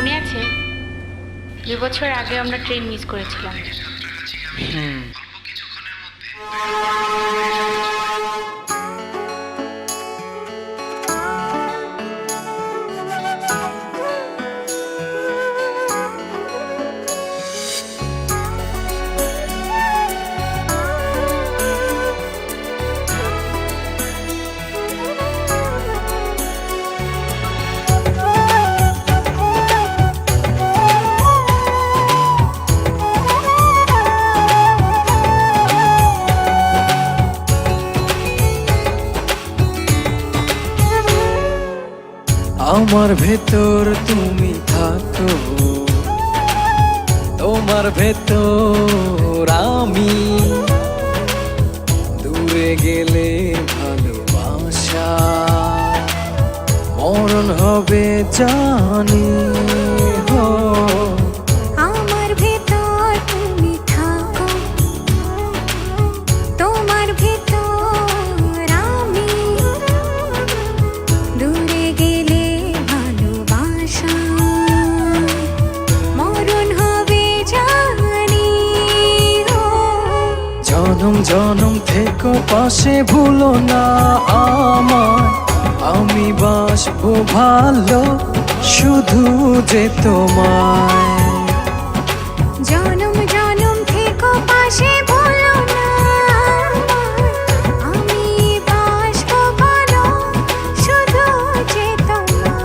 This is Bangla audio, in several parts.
মনে আছে 2 বছর আগে আমরা ট্রেন মিস করেছিলাম? আমার ভেতর তুমি থাকো, তোমার ভেতর আমি। দূরে গেলে ভালোবাসা মরণ হবে জানি। হো আমার ভেতর তুমি থাকো, তোমার ভেতর আমি। দূরে গেলে ভালোবাসা মরণ হবে জানি। জনম জনম থেকো পাশে, ভুলো না আমায়। আমি বাসবো ভালো শুধু যে তোমায়। জনম জনম থেকো পাশে, ভুলো না আমি বাসবো ভালো শুধু যে তোমায়।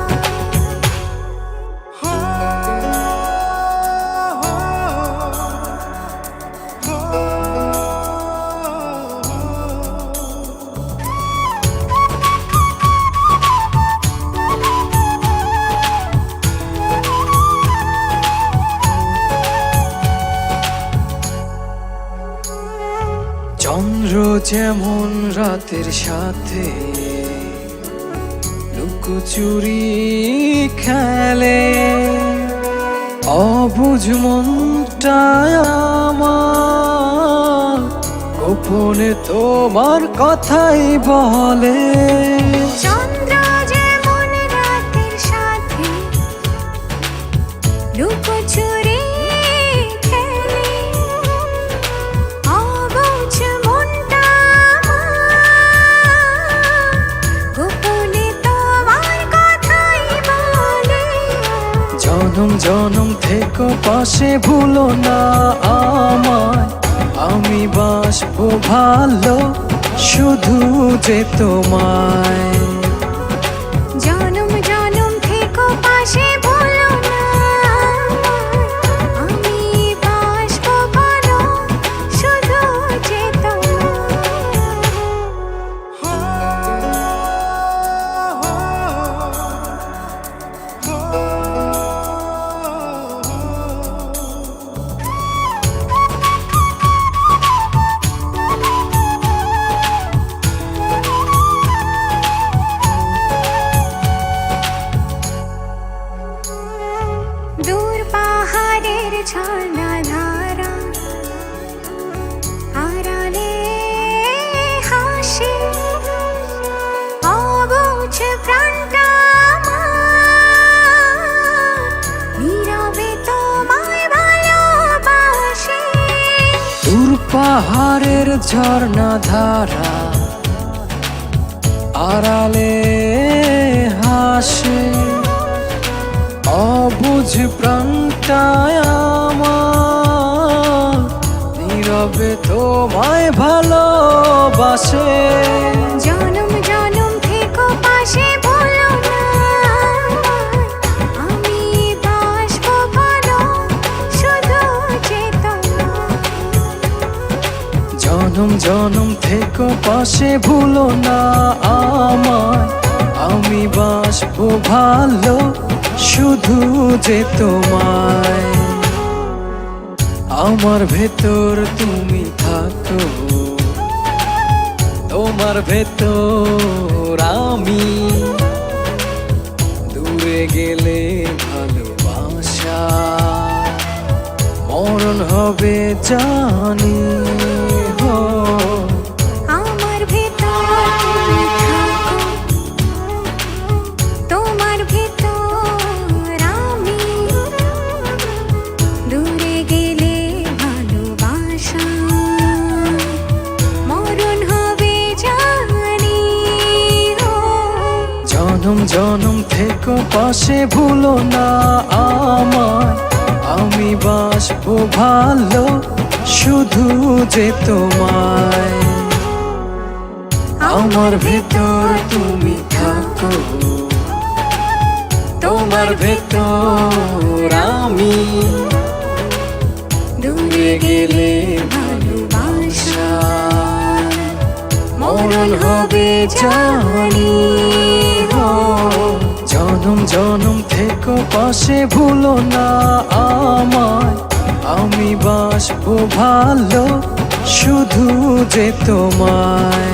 চন্দ্র যেমন রাতের সাথে লুকোচুরি খেলে, অবুঝ মনটায় আমার গোপনে তোমার কথাই বলে। চন্দ্র যেমন রাতের সাথে লুকোচুরি খেলে, অবুঝ মনটা আমার গোপনে তোমার কথাই বলে। জনম জনম থেকো পাশে, ভুলো না আমায়। আমি বাসবো ভালো শুধু যে তোমায়। জনম জনম থেকো পাশে, ভুলো না আমি বাসবো ভালো শুধু যে দূর পাহাড়ের ঝর্ণা ধারা আড়ালে হাসে, অবুঝ প্রাণটা আমার নীরবে তোমায় ভালোবাসে। দূর পাহাড়ের ঝর্ণা ধারা আড়ালে হাসে, অবুঝ প্রাণটায় আমার নীরবে তোমায় ভালোবাসে। জনম জনম থেকো পাশে, ভুলো না আমি বাসবো ভালো শুধু যে তোমায়। জনম জনম থেকো পাশে, ভুলো না আমায়। আমি বাসবো ভালো শুধু যে তোমায়। আমার ভেতর তুমি থাকো, তোমার ভেতর আমি। দূরে গেলে ভালোবাসা মরণ হবে জানি। হো আমার ভেতর তুমি থাকো, তোমার ভেতর আমি। থেকো পাশে ভুলো না আমায়, আমি বাসবো ভালো শুধু যে তোমায়। আমার ভেতর তুমি থাকো, তোমার ভেতর আমি, দূরে গেলে ভালোবাসা মরণ হবে জানি। জনম জনম থেকো পাশে ভুলো না আমায়, আমি বাসবো ভালো শুধু যে তোমায়।